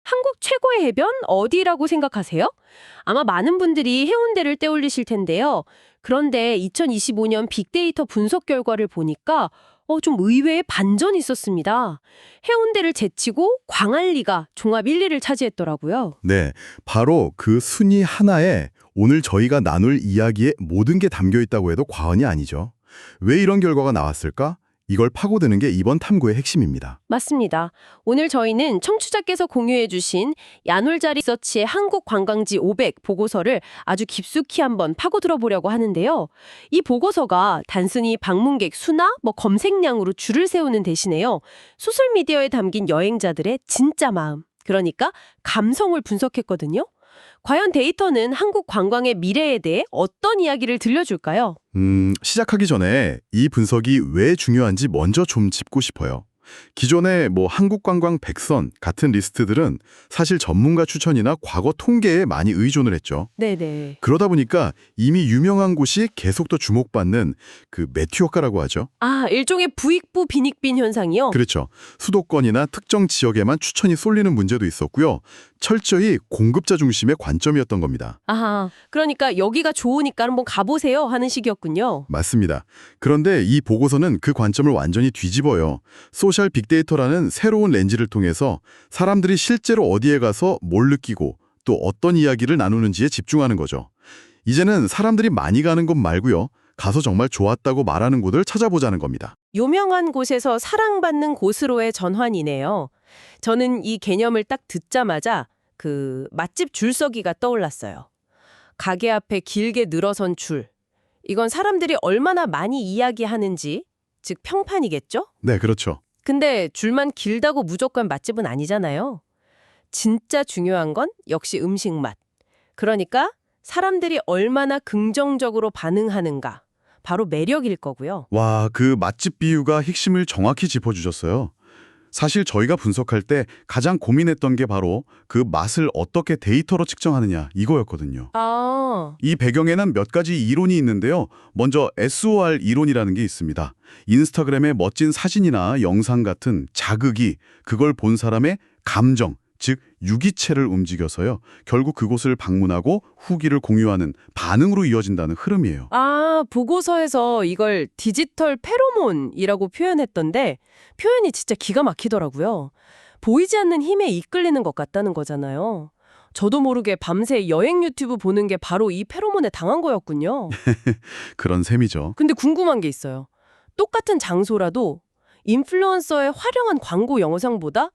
한국 최고의 해변 어디라고 생각하세요? 아마 많은 분들이 해운대를 떠올리실 텐데요. 그런데 2025년 빅데이터 분석 결과를 보니까 좀 의외의 반전이 있었습니다. 해운대를 제치고 광안리가 종합 1, 2를 차지했더라고요. 네, 바로 그 순위 하나에 오늘 저희가 나눌 이야기에 모든 게 담겨 있다고 해도 과언이 아니죠. 왜 이런 결과가 나왔을까? 이걸 파고드는 게 이번 탐구의 핵심입니다. 맞습니다. 오늘 저희는 청취자께서 공유해 주신 야놀자리 서치의 한국 관광지 500 보고서를 아주 깊숙이 한번 파고들어 보려고 하는데요. 이 보고서가 단순히 방문객 수나 검색량으로 줄을 세우는 대신에요. 소셜미디어에 담긴 여행자들의 진짜 마음, 그러니까 감성을 분석했거든요. 과연 데이터는 한국 관광의 미래에 대해 어떤 이야기를 들려줄까요? 시작하기 전에 이 분석이 왜 중요한지 먼저 좀 짚고 싶어요. 기존의 한국관광 100선 같은 리스트들은 사실 전문가 추천이나 과거 통계에 많이 의존을 했죠. 네네. 그러다 보니까 이미 유명한 곳이 계속 더 주목받는 그 매튜 효과라고 하죠. 일종의 부익부 빈익빈 현상이요? 그렇죠. 수도권이나 특정 지역에만 추천이 쏠리는 문제도 있었고요. 철저히 공급자 중심의 관점이었던 겁니다. 그러니까 여기가 좋으니까 한번 가보세요 하는 식이었군요. 맞습니다. 그런데 이 보고서는 그 관점을 완전히 뒤집어요. 소셜 빅데이터라는 새로운 렌즈를 통해서 사람들이 실제로 어디에 가서 뭘 느끼고 또 어떤 이야기를 나누는지에 집중하는 거죠. 이제는 사람들이 많이 가는 곳 말고요. 가서 정말 좋았다고 말하는 곳을 찾아보자는 겁니다. 유명한 곳에서 사랑받는 곳으로의 전환이네요. 저는 이 개념을 딱 듣자마자 그 맛집 줄서기가 떠올랐어요. 가게 앞에 길게 늘어선 줄. 이건 사람들이 얼마나 많이 이야기하는지, 즉 평판이겠죠? 네, 그렇죠. 근데 줄만 길다고 무조건 맛집은 아니잖아요. 진짜 중요한 건 역시 음식 맛. 그러니까 사람들이 얼마나 긍정적으로 반응하는가. 바로 매력일 거고요. 와, 그 맛집 비유가 핵심을 정확히 짚어주셨어요. 사실 저희가 분석할 때 가장 고민했던 게 바로 그 맛을 어떻게 데이터로 측정하느냐 이거였거든요. 이 배경에는 몇 가지 이론이 있는데요. 먼저 SOR 이론이라는 게 있습니다. 인스타그램의 멋진 사진이나 영상 같은 자극이 그걸 본 사람의 감정, 즉 유기체를 움직여서요. 결국 그곳을 방문하고 후기를 공유하는 반응으로 이어진다는 흐름이에요. 보고서에서 이걸 디지털 페로몬이라고 표현했던데 표현이 진짜 기가 막히더라고요. 보이지 않는 힘에 이끌리는 것 같다는 거잖아요. 저도 모르게 밤새 여행 유튜브 보는 게 바로 이 페로몬에 당한 거였군요. 그런 셈이죠. 근데 궁금한 게 있어요. 똑같은 장소라도 인플루언서의 화려한 광고 영상보다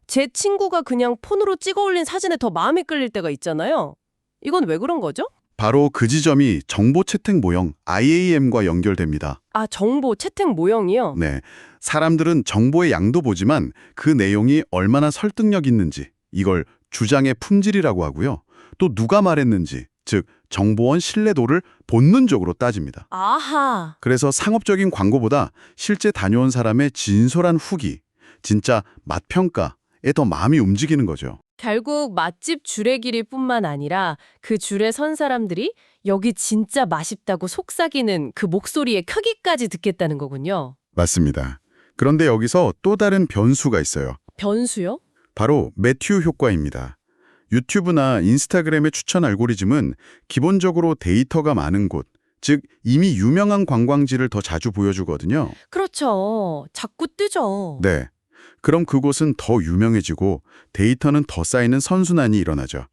제 친구가 그냥 폰으로 찍어 올린 사진에 더 마음이 끌릴 때가 있잖아요. 이건 왜 그런 거죠? 바로 그 지점이 정보 채택 모형 IAM과 연결됩니다. 정보 채택 모형이요? 네, 사람들은 정보의 양도 보지만 그 내용이 얼마나 설득력 있는지 이걸 주장의 품질이라고 하고요. 또 누가 말했는지, 즉 정보원 신뢰도를 본능적으로 따집니다. 아하. 그래서 상업적인 광고보다 실제 다녀온 사람의 진솔한 후기, 진짜 맛평가에 더 마음이 움직이는 거죠. 결국 맛집 줄의 길이뿐만 아니라 그 줄에 선 사람들이 여기 진짜 맛있다고 속삭이는 그 목소리의 크기까지 듣겠다는 거군요. 맞습니다. 그런데 여기서 또 다른 변수가 있어요. 변수요? 바로 매튜 효과입니다. 유튜브나 인스타그램의 추천 알고리즘은 기본적으로 데이터가 많은 곳, 즉 이미 유명한 관광지를 더 자주 보여주거든요. 그렇죠. 자꾸 뜨죠. 네. 그럼 그곳은 더 유명해지고 데이터는 더 쌓이는 선순환이 일어나죠.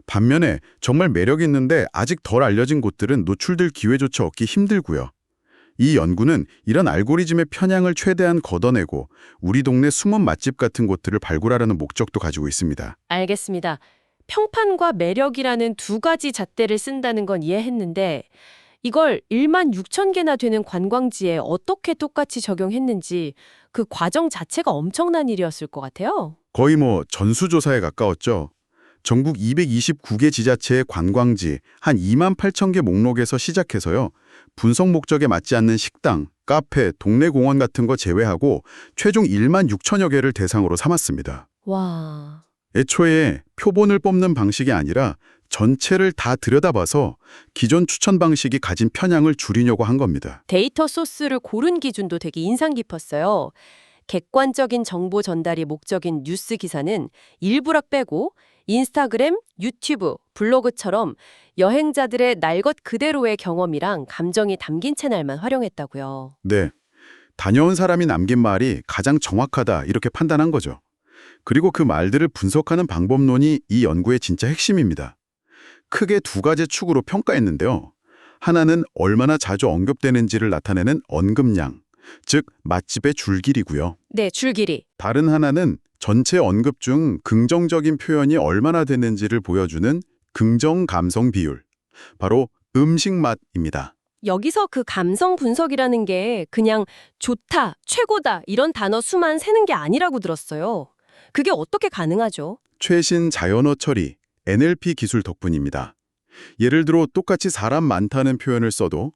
반면에 정말 매력 있는데 아직 덜 알려진 곳들은 노출될 기회조차 얻기 힘들고요. 이 연구는 이런 알고리즘의 편향을 최대한 걷어내고 우리 동네 숨은 맛집 같은 곳들을 발굴하려는 목적도 가지고 있습니다. 알겠습니다. 평판과 매력이라는 두 가지 잣대를 쓴다는 건 이해했는데 이걸 16,000개나 되는 관광지에 어떻게 똑같이 적용했는지 그 과정 자체가 엄청난 일이었을 것 같아요. 거의 전수조사에 가까웠죠. 전국 229개 지자체의 관광지 한 28,000개 목록에서 시작해서요. 분석 목적에 맞지 않는 식당, 카페, 동네 공원 같은 거 제외하고 최종 16,000여 개를 대상으로 삼았습니다. 와. 애초에 표본을 뽑는 방식이 아니라 전체를 다 들여다봐서 기존 추천 방식이 가진 편향을 줄이려고 한 겁니다. 데이터 소스를 고른 기준도 되게 인상 깊었어요. 객관적인 정보 전달이 목적인 뉴스 기사는 일부락 빼고 인스타그램, 유튜브, 블로그처럼 여행자들의 날 것 그대로의 경험이랑 감정이 담긴 채널만 활용했다고요. 네. 다녀온 사람이 남긴 말이 가장 정확하다 이렇게 판단한 거죠. 그리고 그 말들을 분석하는 방법론이 이 연구의 진짜 핵심입니다. 크게 두 가지 축으로 평가했는데요. 하나는 얼마나 자주 언급되는지를 나타내는 언급량, 즉 맛집의 줄길이고요. 네, 줄길이. 다른 하나는 전체 언급 중 긍정적인 표현이 얼마나 되는지를 보여주는 긍정 감성 비율, 바로 음식 맛입니다. 여기서 그 감성 분석이라는 게 그냥 좋다, 최고다 이런 단어 수만 세는 게 아니라고 들었어요. 그게 어떻게 가능하죠? 최신 자연어 처리, NLP 기술 덕분입니다. 예를 들어 똑같이 사람 많다는 표현을 써도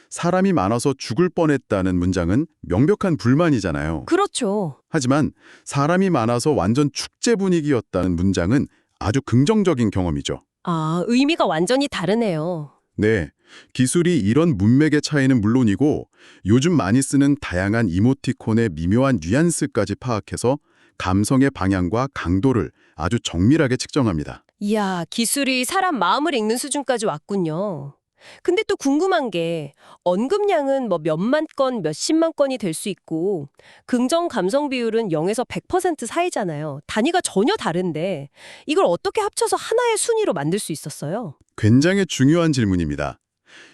사람이 많아서 죽을 뻔했다는 문장은 명백한 불만이잖아요. 그렇죠. 하지만 사람이 많아서 완전 축제 분위기였다는 문장은 아주 긍정적인 경험이죠. 아, 의미가 완전히 다르네요. 네, 기술이 이런 문맥의 차이는 물론이고 요즘 많이 쓰는 다양한 이모티콘의 미묘한 뉘앙스까지 파악해서 감성의 방향과 강도를 아주 정밀하게 측정합니다. 이야, 기술이 사람 마음을 읽는 수준까지 왔군요. 근데 또 궁금한 게 언급량은 뭐 몇만 건, 몇십만 건이 될 수 있고 긍정 감성 비율은 0에서 100% 사이잖아요. 단위가 전혀 다른데 이걸 어떻게 합쳐서 하나의 순위로 만들 수 있었어요? 굉장히 중요한 질문입니다.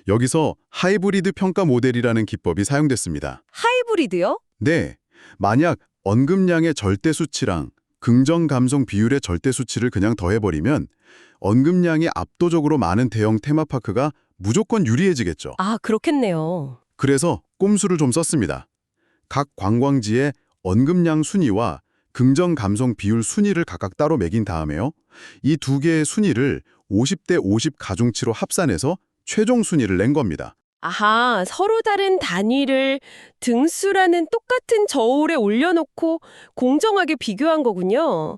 여기서 하이브리드 평가 모델이라는 기법이 사용됐습니다. 하이브리드요? 네, 만약 언급량의 절대 수치랑 긍정 감성 비율의 절대 수치를 그냥 더해버리면 언급량이 압도적으로 많은 대형 테마파크가 무조건 유리해지겠죠. 아, 그렇겠네요. 그래서 꼼수를 좀 썼습니다. 각 관광지의 언급량 순위와 긍정 감성 비율 순위를 각각 따로 매긴 다음에요. 이 두 개의 순위를 50대 50 가중치로 합산해서 최종 순위를 낸 겁니다. 아하, 서로 다른 단위를 등수라는 똑같은 저울에 올려놓고 공정하게 비교한 거군요.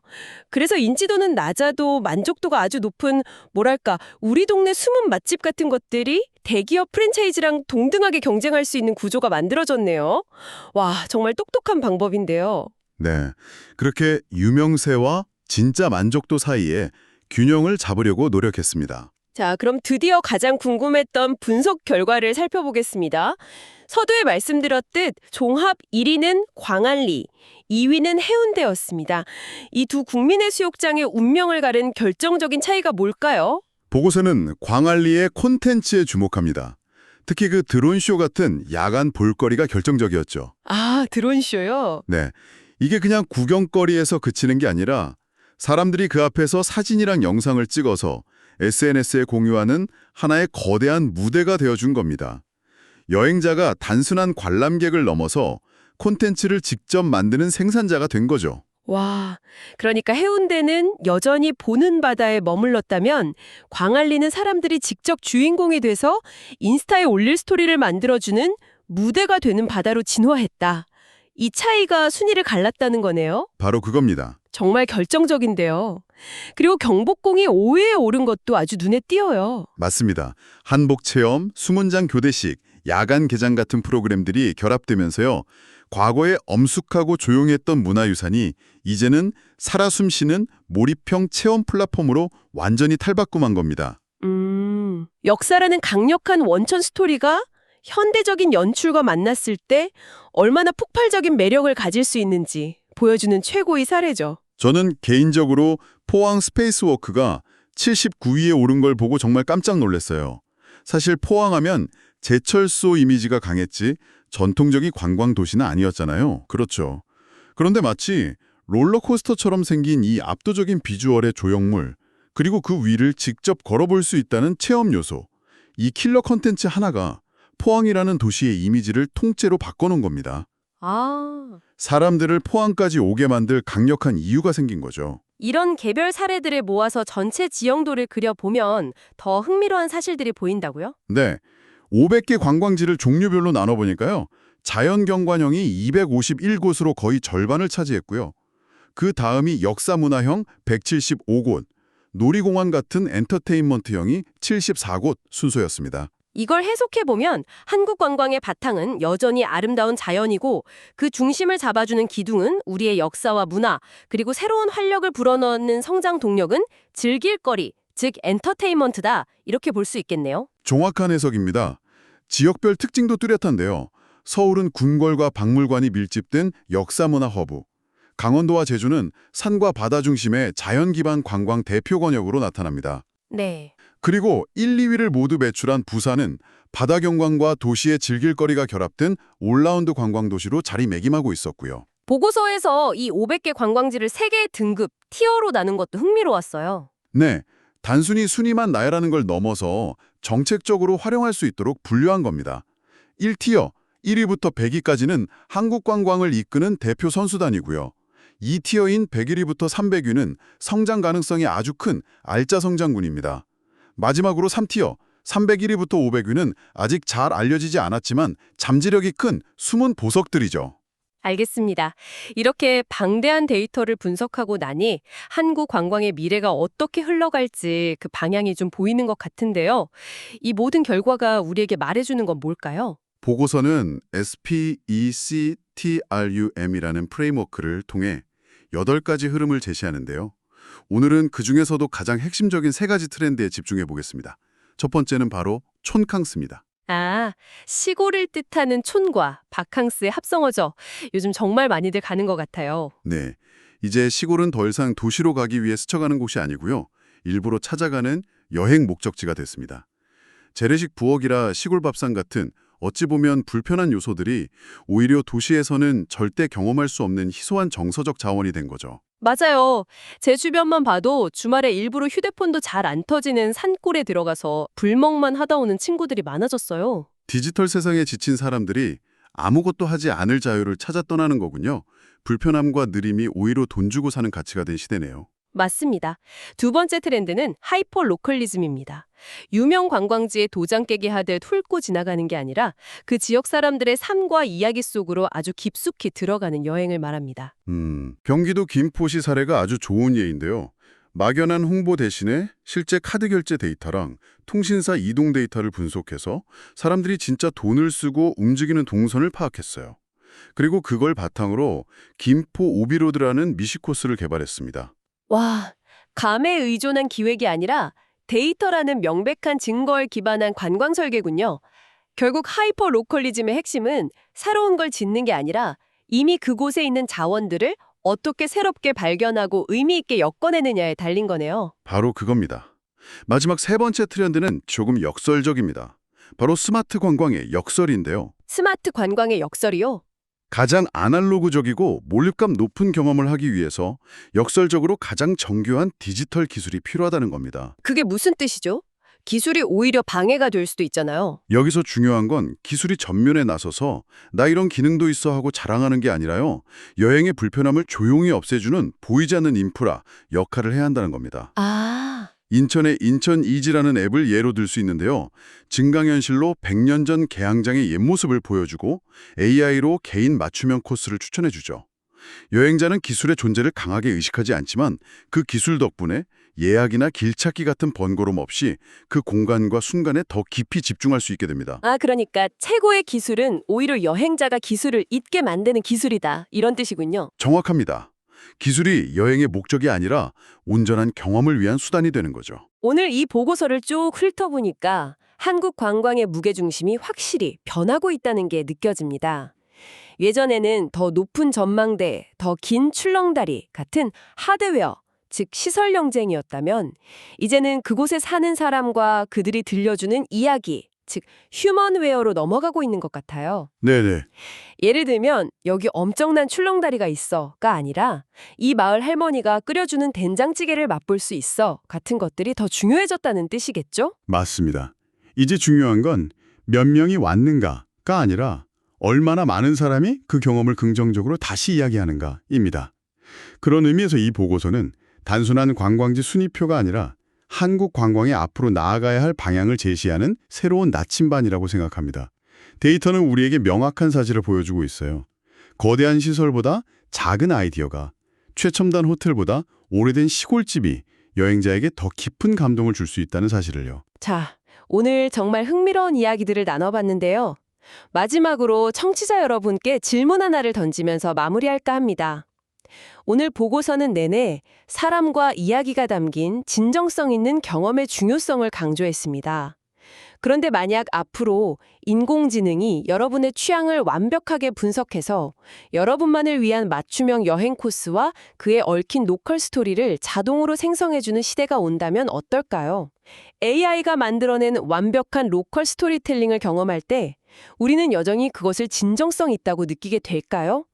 그래서 인지도는 낮아도 만족도가 아주 높은, 뭐랄까, 우리 동네 숨은 맛집 같은 것들이 대기업 프랜차이즈랑 동등하게 경쟁할 수 있는 구조가 만들어졌네요. 와, 정말 똑똑한 방법인데요. 네, 그렇게 유명세와 진짜 만족도 사이에 균형을 잡으려고 노력했습니다. 자, 그럼 드디어 가장 궁금했던 분석 결과를 살펴보겠습니다. 서두에 말씀드렸듯 종합 1위는 광안리, 2위는 해운대였습니다. 이 두 국민의 수욕장의 운명을 가른 결정적인 차이가 뭘까요? 보고서는 광안리의 콘텐츠에 주목합니다. 특히 그 드론쇼 같은 야간 볼거리가 결정적이었죠. 아, 드론쇼요? 네, 이게 그냥 구경거리에서 그치는 게 아니라 사람들이 그 앞에서 사진이랑 영상을 찍어서 SNS에 공유하는 하나의 거대한 무대가 되어준 겁니다. 여행자가 단순한 관람객을 넘어서 콘텐츠를 직접 만드는 생산자가 된 거죠. 와, 그러니까 해운대는 여전히 보는 바다에 머물렀다면 광안리는 사람들이 직접 주인공이 돼서 인스타에 올릴 스토리를 만들어주는 무대가 되는 바다로 진화했다. 이 차이가 순위를 갈랐다는 거네요. 바로 그겁니다. 정말 결정적인데요. 그리고 경복궁이 5위에 오른 것도 아주 눈에 띄어요. 맞습니다. 한복 체험, 수문장 교대식, 야간 개장 같은 프로그램들이 결합되면서요. 과거에 엄숙하고 조용했던 문화유산이 이제는 살아 숨쉬는 몰입형 체험 플랫폼으로 완전히 탈바꿈한 겁니다. 역사라는 강력한 원천 스토리가 현대적인 연출과 만났을 때 얼마나 폭발적인 매력을 가질 수 있는지 보여주는 최고의 사례죠. 저는 개인적으로 포항 스페이스워크가 79위에 오른 걸 보고 정말 깜짝 놀랐어요. 사실 포항하면 제철소 이미지가 강했지 전통적인 관광 도시는 아니었잖아요. 그렇죠. 그런데 마치 롤러코스터처럼 생긴 이 압도적인 비주얼의 조형물, 그리고 그 위를 직접 걸어볼 수 있다는 체험 요소, 이 킬러 컨텐츠 하나가 포항이라는 도시의 이미지를 통째로 바꿔놓은 겁니다. 아, 사람들을 포항까지 오게 만들 강력한 이유가 생긴 거죠. 이런 개별 사례들을 모아서 전체 지형도를 그려보면 더 흥미로운 사실들이 보인다고요? 네, 500개 관광지를 종류별로 나눠보니까요. 자연경관형이 251곳으로 거의 절반을 차지했고요. 그 다음이 역사문화형 175곳, 놀이공원 같은 엔터테인먼트형이 74곳 순서였습니다. 이걸 해석해보면 한국 관광의 바탕은 여전히 아름다운 자연이고 그 중심을 잡아주는 기둥은 우리의 역사와 문화, 그리고 새로운 활력을 불어넣는 성장 동력은 즐길거리, 즉 엔터테인먼트다. 이렇게 볼 수 있겠네요. 정확한 해석입니다. 지역별 특징도 뚜렷한데요. 서울은 궁궐과 박물관이 밀집된 역사문화 허브, 강원도와 제주는 산과 바다 중심의 자연 기반 관광 대표 권역으로 나타납니다. 네. 그리고 1, 2위를 모두 배출한 부산은 바다 경관과 도시의 즐길거리가 결합된 올라운드 관광 도시로 자리매김하고 있었고요. 보고서에서 이 500개 관광지를 3개의 등급, 티어로 나눈 것도 흥미로웠어요. 네, 단순히 순위만 나열하는 걸 넘어서 정책적으로 활용할 수 있도록 분류한 겁니다. 1티어, 1위부터 100위까지는 한국 관광을 이끄는 대표 선수단이고요. 2티어인 100위부터 300위는 성장 가능성이 아주 큰 알짜 성장군입니다. 마지막으로 3티어, 301위부터 500위는 아직 잘 알려지지 않았지만 잠재력이 큰 숨은 보석들이죠. 알겠습니다. 이렇게 방대한 데이터를 분석하고 나니 한국 관광의 미래가 어떻게 흘러갈지 그 방향이 좀 보이는 것 같은데요. 이 모든 결과가 우리에게 말해주는 건 뭘까요? 보고서는 SPECTRUM이라는 프레임워크를 통해 8가지 흐름을 제시하는데요. 오늘은 그중에서도 가장 핵심적인 3가지 트렌드에 집중해 보겠습니다. 첫 번째는 바로 촌캉스입니다. 아, 시골을 뜻하는 촌과 바캉스의 합성어죠. 요즘 정말 많이들 가는 것 같아요. 네, 이제 시골은 더 이상 도시로 가기 위해 스쳐가는 곳이 아니고요. 일부러 찾아가는 여행 목적지가 됐습니다. 재래식 부엌이라 시골 밥상 같은 어찌 보면 불편한 요소들이 오히려 도시에서는 절대 경험할 수 없는 희소한 정서적 자원이 된 거죠. 맞아요. 제 주변만 봐도 주말에 일부러 휴대폰도 잘 안 터지는 산골에 들어가서 불멍만 하다 오는 친구들이 많아졌어요. 디지털 세상에 지친 사람들이 아무것도 하지 않을 자유를 찾아 떠나는 거군요. 불편함과 느림이 오히려 돈 주고 사는 가치가 된 시대네요. 맞습니다. 두 번째 트렌드는 하이퍼 로컬리즘입니다. 유명 관광지에 도장 깨기 하듯 훑고 지나가는 게 아니라 그 지역 사람들의 삶과 이야기 속으로 아주 깊숙이 들어가는 여행을 말합니다. 경기도 김포시 사례가 아주 좋은 예인데요. 막연한 홍보 대신에 실제 카드 결제 데이터랑 통신사 이동 데이터를 분석해서 사람들이 진짜 돈을 쓰고 움직이는 동선을 파악했어요. 그리고 그걸 바탕으로 김포 오비로드라는 미시 코스를 개발했습니다. 와, 감에 의존한 기획이 아니라 데이터라는 명백한 증거에 기반한 관광 설계군요. 결국 하이퍼 로컬리즘의 핵심은 새로운 걸 짓는 게 아니라 이미 그곳에 있는 자원들을 어떻게 새롭게 발견하고 의미 있게 엮어내느냐에 달린 거네요. 바로 그겁니다. 마지막 3번째 트렌드는 조금 역설적입니다. 바로 스마트 관광의 역설인데요. 스마트 관광의 역설이요? 가장 아날로그적이고 몰입감 높은 경험을 하기 위해서 역설적으로 가장 정교한 디지털 기술이 필요하다는 겁니다. 그게 무슨 뜻이죠? 기술이 오히려 방해가 될 수도 있잖아요. 여기서 중요한 건 기술이 전면에 나서서 나 이런 기능도 있어 하고 자랑하는 게 아니라요. 여행의 불편함을 조용히 없애주는 보이지 않는 인프라 역할을 해야 한다는 겁니다. 아, 인천의 인천 이지라는 앱을 예로 들 수 있는데요. 증강현실로 100년 전 개항장의 옛 모습을 보여주고 AI로 개인 맞춤형 코스를 추천해주죠. 여행자는 기술의 존재를 강하게 의식하지 않지만 그 기술 덕분에 예약이나 길찾기 같은 번거로움 없이 그 공간과 순간에 더 깊이 집중할 수 있게 됩니다. 그러니까 최고의 기술은 오히려 여행자가 기술을 잊게 만드는 기술이다. 이런 뜻이군요. 정확합니다. 기술이 여행의 목적이 아니라 온전한 경험을 위한 수단이 되는 거죠. 오늘 이 보고서를 쭉 훑어보니까 한국 관광의 무게중심이 확실히 변하고 있다는 게 느껴집니다. 예전에는 더 높은 전망대, 더 긴 출렁다리 같은 하드웨어, 즉 시설 경쟁이었다면 이제는 그곳에 사는 사람과 그들이 들려주는 이야기, 즉 휴먼웨어로 넘어가고 있는 것 같아요. 네네. 예를 들면 여기 엄청난 출렁다리가 있어가 아니라 이 마을 할머니가 끓여주는 된장찌개를 맛볼 수 있어 같은 것들이 더 중요해졌다는 뜻이겠죠? 맞습니다. 이제 중요한 건 몇 명이 왔는가가 아니라 얼마나 많은 사람이 그 경험을 긍정적으로 다시 이야기하는가입니다. 그런 의미에서 이 보고서는 단순한 관광지 순위표가 아니라 한국 관광의 앞으로 나아가야 할 방향을 제시하는 새로운 나침반이라고 생각합니다. 데이터는 우리에게 명확한 사실을 보여주고 있어요. 거대한 시설보다 작은 아이디어가, 최첨단 호텔보다 오래된 시골집이 여행자에게 더 깊은 감동을 줄 수 있다는 사실을요. 자, 오늘 정말 흥미로운 이야기들을 나눠봤는데요. 마지막으로 청취자 여러분께 질문 하나를 던지면서 마무리할까 합니다. 오늘 보고서는 내내 사람과 이야기가 담긴 진정성 있는 경험의 중요성을 강조했습니다. 그런데 만약 앞으로 인공지능이 여러분의 취향을 완벽하게 분석해서 여러분만을 위한 맞춤형 여행 코스와 그에 얽힌 로컬 스토리를 자동으로 생성해주는 시대가 온다면 어떨까요? AI가 만들어낸 완벽한 로컬 스토리텔링을 경험할 때 우리는 여전히 그것을 진정성 있다고 느끼게 될까요?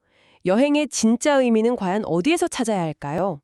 여행의 진짜 의미는 과연 어디에서 찾아야 할까요?